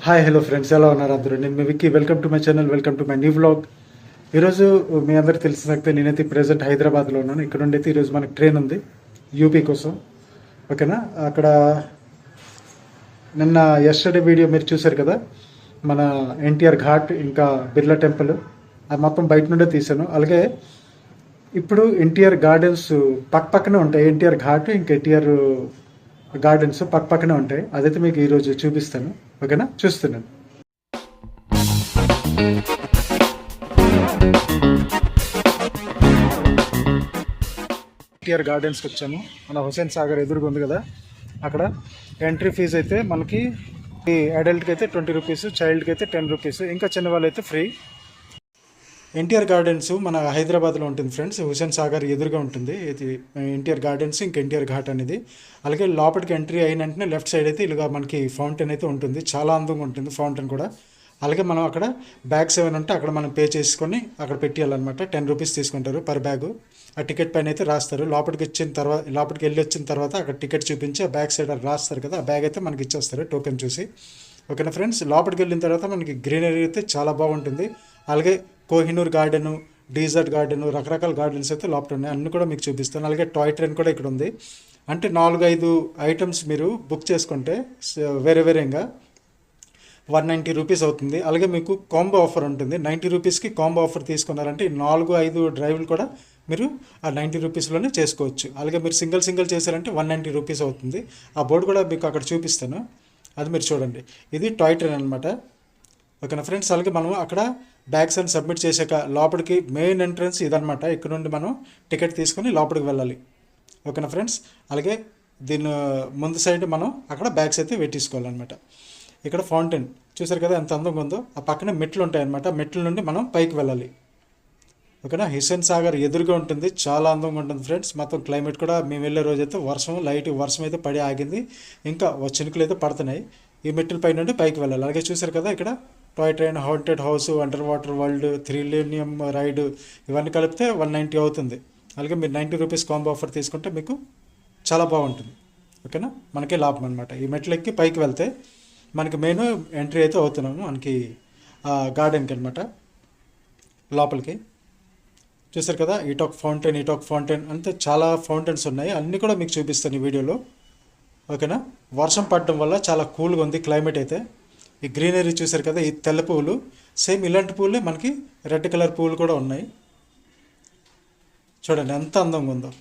Hi hello friends, ఎలా ఉన్నారు అందరూ? నేను మీ Vicky. Welcome to my channel, welcome to my new vlog. ఈరోజు మీ అందరికి తెలిసినట్టే నేనైతే ప్రెసెంట్ హైదరాబాద్లో ఉన్నాను. ఇక్కడ నుండి అయితే ఈరోజు మనకి ట్రైన్ ఉంది యూపీ కోసం. ఓకేనా, అక్కడ నిన్న ఎస్టర్డే వీడియో మీరు చూశారు కదా, మన ఎన్టీఆర్ ఘాట్ ఇంకా బిర్లా టెంపుల్, అది మొత్తం బయట నుండే తీశాను. అలాగే ఇప్పుడు ఎన్టీఆర్ గార్డెన్స్ పక్కనే ఉంటాయి. ఎన్టీఆర్ ఘాట్ ఇంకా ఎన్టీఆర్ గార్డెన్స్ పక్కనే ఉంటాయి. అదైతే మీకు ఈరోజు చూపిస్తాను. ఓకేనా, చూస్తున్నాను. ఎన్టీఆర్ గార్డెన్స్కి వచ్చాము. మన హుసేన్ సాగర్ ఎదురుగా ఉంది కదా, అక్కడ ఎంట్రీ ఫీజు అయితే మనకి ఈ అడల్ట్కి అయితే 20 రూపీస్, చైల్డ్కి అయితే 10 రూపీస్, ఇంకా చిన్న వాళ్ళు అయితే ఫ్రీ. ఎన్టీఆర్ గార్డెన్స్ మన హైదరాబాద్లో ఉంటుంది ఫ్రెండ్స్. హుసేన్ సాగర్ ఎదురుగా ఉంటుంది ఇది ఎన్టీఆర్ గార్డెన్స్ ఇంకా ఎన్టీఆర్ ఘాట్ అనేది. అలాగే లోపలికి ఎంట్రీ అయిన వెంటనే లెఫ్ట్ సైడ్ అయితే ఇలాగా మనకి ఫౌంటైన్ అయితే ఉంటుంది. చాలా అందంగా ఉంటుంది ఫౌంటైన్ కూడా. అలాగే మనం అక్కడ బ్యాగ్స్ ఏమైనా ఉంటే అక్కడ మనం పే చేసుకొని అక్కడ పెట్టేయాలన్నమాట. 10 రూపీస్ తీసుకుంటారు పర్ బ్యాగు. ఆ టికెట్ పైన అయితే రాస్తారు. లోపలికి వెళ్ళి వచ్చిన తర్వాత అక్కడ టికెట్ చూపించి ఆ బ్యాగ్ సైడ్ రాస్తారు కదా, ఆ బ్యాగ్ అయితే మనకి ఇచ్చేస్తారు టోకెన్ చూసి. ఓకేనా ఫ్రెండ్స్, లోపలికి వెళ్ళిన తర్వాత మనకి గ్రీనరీ అయితే చాలా బాగుంటుంది. అలాగే కోహినూర్ గార్డెను, డీజర్ట్ గార్డెను, రకరకాల గార్డెన్స్ అయితే లోపల ఉన్నాయి. అన్నీ కూడా మీకు చూపిస్తాను. అలాగే టాయ్ ట్రైన్ కూడా ఇక్కడ ఉంది. అంటే 4-5 ఐటమ్స్ మీరు బుక్ చేసుకుంటే వేరేగా 190 రూపీస్ అవుతుంది. అలాగే మీకు కాంబో ఆఫర్ ఉంటుంది. 90 రూపీస్కి కాంబో ఆఫర్ తీసుకున్నారంటే 4-5 డ్రైవ్లు కూడా మీరు ఆ 90 రూపీస్లోనే చేసుకోవచ్చు. అలాగే మీరు సింగిల్ చేశారంటే 190 రూపీస్ అవుతుంది. ఆ బోర్డు కూడా మీకు అక్కడ చూపిస్తాను, అది మీరు చూడండి. ఇది టాయ్ ట్రైన్ అనమాట. ఓకేనా ఫ్రెండ్స్, అలాగే మనం అక్కడ బ్యాగ్స్ అని సబ్మిట్ చేశాక లోపలికి మెయిన్ ఎంట్రన్స్ ఇదనమాట. ఇక్కడ నుండి మనం టికెట్ తీసుకొని లోపలికి వెళ్ళాలి. ఓకేనా ఫ్రెండ్స్, అలాగే దీని ముందు సైడ్ మనం అక్కడ బ్యాగ్స్ అయితే పెట్టేసుకోవాలన్నమాట. ఇక్కడ ఫౌంటైన్ చూసారు కదా ఎంత అందంగా ఉందో. ఆ పక్కనే మెట్లు ఉంటాయన్నమాట. మెట్ల నుండి మనం పైకి వెళ్ళాలి. ఓకేనా, హుసేన్ సాగర్ ఎదురుగా ఉంటుంది. చాలా అందంగా ఉంటుంది ఫ్రెండ్స్. మొత్తం క్లైమేట్ కూడా మేము వెళ్ళే రోజైతే లైట్ వర్షం అయితే పడి ఆగింది. ఇంకా చినుకులు అయితే పడుతున్నాయి. ఈ మెట్ల పై నుండి పైకి వెళ్ళాలి. అలాగే చూసారు కదా ఇక్కడ toy train, haunted house, under water world, thrillenium ride ఇవన్నీ కలిపితే 190 అవుతుంది. అలాగే మీరు 90 రూపీస్ కాంబో ఆఫర్ తీసుకుంటే మీకు చాలా బాగుంటుంది. ఓకేనా, మనకే లాభం అనమాట. ఈ మెట్లు ఎక్కి పైకి వెళ్తే మనకి మెయిన్ ఎంట్రీ అయితే అవుతున్నాము మనకి గార్డెన్కి అనమాట. లోపలికి చూసారు కదా, ఇటొక ఫౌంటైన్ అంతే చాలా ఫౌంటైన్స్ ఉన్నాయి. అన్నీ కూడా మీకు చూపిస్తాను ఈ వీడియోలో. ఓకేనా, వర్షం పడడం వల్ల చాలా కూల్గా ఉంది క్లైమేట్ అయితే. ఈ గ్రీనరీ చూసారు కదా, ఈ తెల్ల పువ్వులు సేమ్ ఇలాంటి పువ్వులే మనకి రెడ్ కలర్ పువ్వులు కూడా ఉన్నాయి. చూడండి ఎంత అందంగా ఉందో.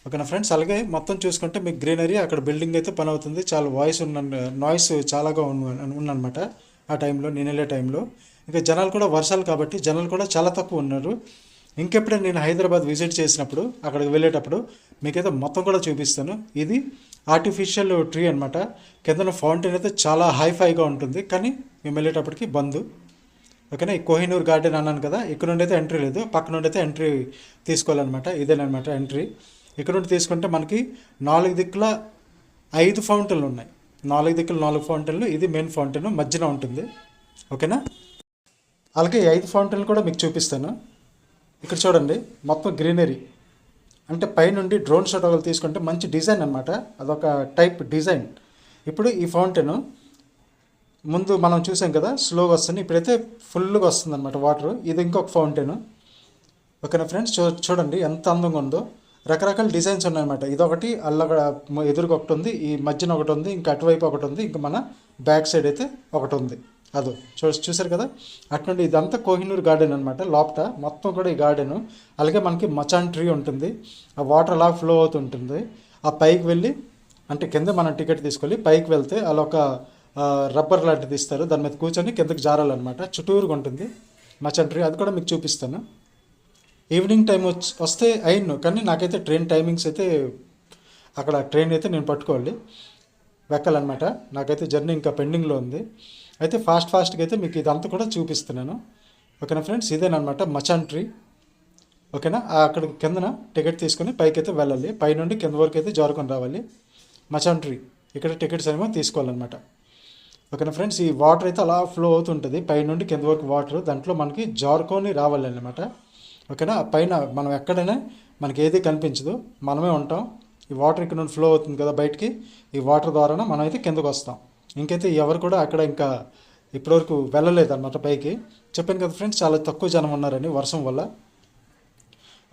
ఓకేనా ఫ్రెండ్స్, అలాగే మొత్తం చూసుకుంటే మీకు గ్రీనరీ, అక్కడ బిల్డింగ్ అయితే పని అవుతుంది. చాలా నాయిస్ చాలాగా ఉందన్నమాట ఆ టైంలో, నేను వెళ్ళే టైంలో. ఇంకా జనాలు కూడా వర్షాలు కాబట్టి జనాలు కూడా చాలా తక్కువ ఉన్నారు. ఇంకెప్పుడైనా నేను హైదరాబాద్ విజిట్ చేసినప్పుడు అక్కడికి వెళ్ళేటప్పుడు మీకైతే మొత్తం కూడా చూపిస్తాను. ఇది ఆర్టిఫిషియల్ ట్రీ అనమాట. కింద ఫౌంటైన్ అయితే చాలా హైఫైగా ఉంటుంది, కానీ మేము వెళ్ళేటప్పటికి బంద్. ఓకేనా, ఈ కోహినూర్ గార్డెన్ అన్నాను కదా, ఇక్కడ నుండి అయితే ఎంట్రీ లేదు, పక్క నుండి అయితే ఎంట్రీ తీసుకోవాలన్నమాట. ఇదేనమాట ఎంట్రీ. ఇక్కడ నుండి తీసుకుంటే మనకి 4 దిక్కుల 5 ఫౌంటైన్లు ఉన్నాయి. 4 దిక్కులు 4 ఫౌంటైన్లు. ఇది మెయిన్ ఫౌంటైన్ మధ్యన ఉంటుంది. ఓకేనా, అలాగే 5 ఫౌంటైన్లు కూడా మీకు చూపిస్తాను. ఇక్కడ చూడండి మొత్తం గ్రీనరీ. అంటే పైనుండి డ్రోన్ షాట్ ఒకటి తీసుకుంటే మంచి డిజైన్ అనమాట. అదొక టైప్ డిజైన్. ఇప్పుడు ఈ ఫౌంటైన్ ముందు మనం చూసాం కదా స్లోగా వస్తుంది, ఇప్పుడైతే ఫుల్గా వస్తుంది అనమాట వాటర్. ఇది ఇంకొక ఫౌంటైన్. ఓకేనా ఫ్రెండ్స్, చూడండి ఎంత అందంగా ఉందో. రకరకాల డిజైన్స్ ఉన్నాయన్నమాట. ఇదొకటి అల్లగా ఎదురుగా ఒకటి ఉంది, ఈ మధ్యన ఒకటి ఉంది, ఇంకా అటువైపు ఒకటి ఉంది, ఇంకా మన బ్యాక్ సైడ్ అయితే ఒకటి ఉంది. అదో చూసారు కదా, అట్నుండి ఇదంతా కోహినూర్ గార్డెన్ అనమాట. లోపల మొత్తం కూడా ఈ గార్డెను. అలాగే మనకి మచాన్ ట్రీ ఉంటుంది. ఆ వాటర్ అలా ఫ్లో అవుతుంటుంది. ఆ పైకి వెళ్ళి అంటే కింద మనం టికెట్ తీసుకొని పైకి వెళ్తే అలా ఒక రబ్బర్ లాంటిది ఇస్తారు, దాని మీద కూర్చొని కిందకి జారాలన్నమాట. చుట్టూరుగా ఉంటుంది మచాన్ ట్రీ. అది కూడా మీకు చూపిస్తాను. ఈవినింగ్ టైం వస్తే అయిను, కానీ నాకైతే ట్రైన్ టైమింగ్స్ అయితే అక్కడ ట్రైన్ అయితే నేను పట్టుకోవాలి, వెక్కాలన్నమాట. నాకైతే జర్నీ ఇంకా పెండింగ్లో ఉంది. అయితే ఫాస్ట్గా అయితే మీకు ఇదంతా కూడా చూపిస్తున్నాను. ఓకేనా ఫ్రెండ్స్, ఇదేనమాట మచాన్ ట్రీ. ఓకేనా, అక్కడ కిందన టికెట్ తీసుకొని పైకి అయితే వెళ్ళాలి. పైనుండి కింద వరకు అయితే జారుకొని రావాలి. మచాన్ ట్రీ ఇక్కడ టికెట్స్ ఏమో తీసుకోవాలన్నమాట. ఓకేనా ఫ్రెండ్స్, ఈ వాటర్ అయితే అలా ఫ్లో అవుతుంటుంది పైనుండి కింద వరకు వాటర్. దాంట్లో మనకి జారుకొని రావాలన్నమాట. ఓకేనా, పైన మనం ఎక్కడైనా మనకి ఏది కనిపించదు, మనమే ఉంటాం. ఈ వాటర్ ఇక్కడ నుండి ఫ్లో అవుతుంది కదా బయటికి, ఈ వాటర్ ద్వారా మనం అయితే కిందకు వస్తాం. ఇంకైతే ఎవరు కూడా అక్కడ ఇంకా ఇప్పటివరకు వెళ్ళలేదన్నమాట పైకి. చెప్పాను కదా ఫ్రెండ్స్, చాలా తక్కువ జనం ఉన్నారని వర్షం వల్ల.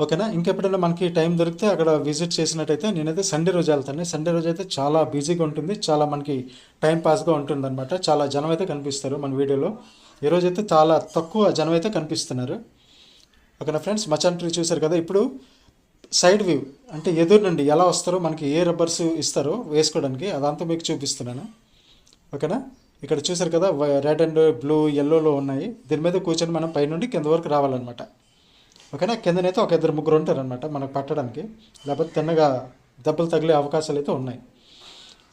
ఓకేనా, ఇంకెప్పుడైనా మనకి టైం దొరికితే అక్కడ విజిట్ చేసినట్టయితే నేనైతే సండే రోజు వెళ్తాను. సండే రోజు అయితే చాలా బిజీగా ఉంటుంది, చాలా మనకి టైం పాస్గా ఉంటుంది అనమాట. చాలా జనం అయితే కనిపిస్తారు మన వీడియోలో. ఈరోజు అయితే చాలా తక్కువ జనం అయితే కనిపిస్తున్నారు. ఓకేనా ఫ్రెండ్స్, మచాన్ ట్రీ చూశారు కదా. ఇప్పుడు సైడ్ వ్యూ అంటే ఎదురు నుండి ఎలా వస్తారో, మనకి ఏ రబ్బర్స్ ఇస్తారో వేసుకోవడానికి అదంతా మీకు చూపిస్తున్నాను. ఓకేనా, ఇక్కడ చూసారు కదా, రెడ్ అండ్ బ్లూ ఎల్లోలో ఉన్నాయి. దీని మీద కూర్చొని మనం పైనుండి కింద వరకు రావాలన్నమాట. ఓకేనా, కిందనైతే ఒక 2-3 ఉంటారనమాట మనకు పట్టడానికి, లేకపోతే తిన్నగా దెబ్బలు తగిలే అవకాశాలు అయితే ఉన్నాయి.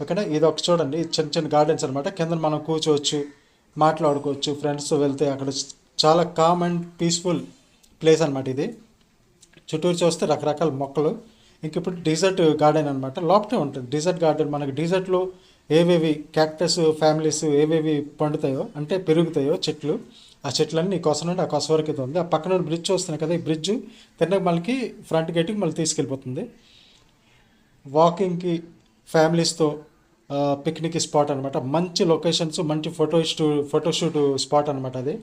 ఓకేనా, ఇది ఒక చూడండి, చిన్న చిన్న గార్డెన్స్ అనమాట. కింద మనం కూర్చోవచ్చు, మాట్లాడుకోవచ్చు. ఫ్రెండ్స్తో వెళ్తే అక్కడ చాలా కామ్ అండ్ పీస్ఫుల్ ప్లేస్ అనమాట ఇది. చుట్టూరు చూస్తే రకరకాల మొక్కలు. ఇంక ఇప్పుడు డిజర్ట్ గార్డెన్ అనమాట, లోపటే ఉంటుంది డిజర్ట్ గార్డెన్. మనకి డిజర్ట్లో ఏవేవి క్యాక్టస్ ఫ్యామిలీస్ ఏవేవి పండుతాయో అంటే పెరుగుతాయో చెట్లు, ఆ చెట్లన్నీ ఈ కొస నుండి ఆ కొస వరకు అయితే ఉంది. ఆ పక్కన బ్రిడ్జ్ వస్తున్నాయి కదా, ఈ బ్రిడ్జ్ తిన్నక మనకి ఫ్రంట్ గేట్కి మళ్ళీ తీసుకెళ్ళిపోతుంది. వాకింగ్కి ఫ్యామిలీస్తో పిక్నిక్ స్పాట్ అనమాట. మంచి లొకేషన్స్, మంచి ఫోటోషూట్ స్పాట్ అనమాట అది.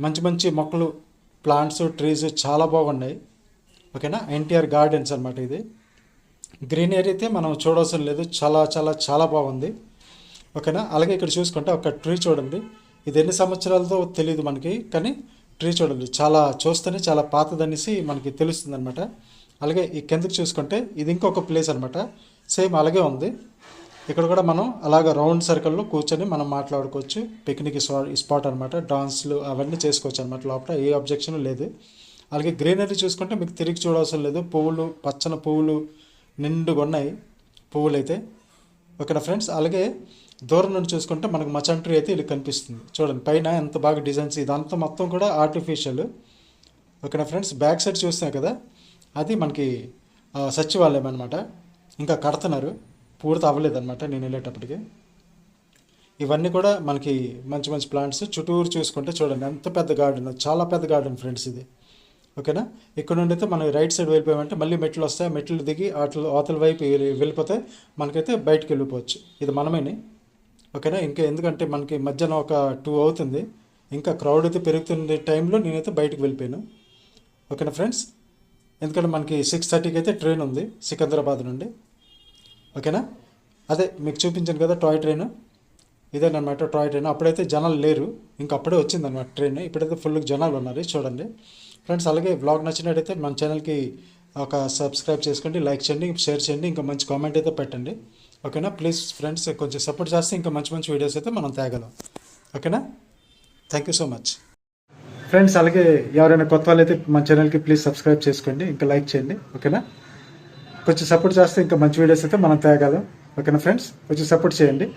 మంచి మంచి మొక్కలు, ప్లాంట్స్, ట్రీస్ చాలా బాగున్నాయి. ఓకేనా, ఎన్టీఆర్ గార్డెన్స్ అనమాట ఇది. గ్రీనరీ అయితే మనం చూడవలసిన లేదు, చాలా చాలా చాలా బాగుంది. ఓకేనా, అలాగే ఇక్కడ చూసుకుంటే ఒక ట్రీ చూడండి. ఇది ఎన్ని సంవత్సరాలతో తెలియదు మనకి, కానీ ట్రీ చూడండి చాలా చూస్తేనే చాలా పాతదనేసి మనకి తెలుస్తుంది అనమాట. అలాగే ఈ కిందకి చూసుకుంటే ఇది ఇంకొక ప్లేస్ అనమాట, సేమ్ అలాగే ఉంది. ఇక్కడ కూడా మనం అలాగ రౌండ్ సర్కిల్లో కూర్చొని మనం మాట్లాడుకోవచ్చు. పిక్నిక్ స్పాట్ అనమాట, డాన్స్లు అవన్నీ చేసుకోవచ్చు అనమాట. లోపల ఏ అబ్జెక్షన్ లేదు. అలాగే గ్రీనరీ చూసుకుంటే మీకు తిరిగి చూడవలసిన లేదు. పువ్వులు, పచ్చని పువ్వులు నిండుగా ఉన్నాయి పువ్వులు అయితే. ఓకేనా ఫ్రెండ్స్, అలాగే దూరం నుండి చూసుకుంటే మనకు మచాన్ ట్రీ అయితే ఇది కనిపిస్తుంది. చూడండి పైన ఎంత బాగా డిజైన్స్, ఇదంతా మొత్తం కూడా ఆర్టిఫిషియల్. ఓకేనా ఫ్రెండ్స్, బ్యాక్ సైడ్ చూస్తాం కదా, అది మనకి సచివాలయం అనమాట. ఇంకా కడుతున్నారు, పూర్తి అవ్వలేదన్నమాట నేను వెళ్ళేటప్పటికి. ఇవన్నీ కూడా మనకి మంచి మంచి ప్లాంట్స్. చుట్టూరు చూసుకుంటే చూడండి ఎంత పెద్ద గార్డెన్, చాలా పెద్ద గార్డెన్ ఫ్రెండ్స్ ఇది. ఓకేనా, ఇక్కడ నుండి అయితే మనం రైట్ సైడ్ వెళ్ళిపోయామంటే మళ్ళీ మెట్లు వస్తాయి. మెట్లు దిగి అవతల వైపు వెళ్ళిపోతే మనకైతే బయటకు వెళ్ళిపోవచ్చు. ఇది మనమేని. ఓకేనా, ఇంకా ఎందుకంటే మనకి మధ్యాహ్నం ఒక 2 అవుతుంది, ఇంకా క్రౌడ్ అయితే పెరుగుతున్న టైంలో నేనైతే బయటకు వెళ్ళిపోయాను. ఓకేనా ఫ్రెండ్స్, ఎందుకంటే మనకి 6:30కి అయితే ట్రైన్ ఉంది సికింద్రాబాద్ నుండి. ఓకేనా, అదే మీకు చూపించాను కదా టాయ్ ట్రైన్, ఇదేనమాట టాయ్ ట్రైన్. అప్పుడైతే జనాలు లేరు, ఇంకా అప్పుడే వచ్చిందనమాట ట్రైన్. ఇప్పుడైతే ఫుల్ జనాలు ఉన్నారు చూడండి ఫ్రెండ్స్. అలాగే వ్లాగ్ నచ్చినట్టయితే మన ఛానల్కి ఒక సబ్స్క్రైబ్ చేసుకోండి, లైక్ చేయండి, షేర్ చేయండి, ఇంకా మంచి కామెంట్ అయితే పెట్టండి. ఓకేనా, ప్లీజ్ ఫ్రెండ్స్ కొంచెం సపోర్ట్ చేస్తే ఇంకా మంచి మంచి వీడియోస్ అయితే మనం తేగలం. ఓకేనా, thank you so much friends. అలాగే ఎవరైనా కొత్త వాళ్ళు అయితే మన ఛానల్కి ప్లీజ్ సబ్స్క్రైబ్ చేసుకోండి, ఇంకా లైక్ చేయండి. ఓకేనా, కొంచెం సపోర్ట్ చేస్తే ఇంకా మంచి వీడియోస్ అయితే మనం తేగలం. ఓకేనా ఫ్రెండ్స్, కొంచెం సపోర్ట్ చేయండి.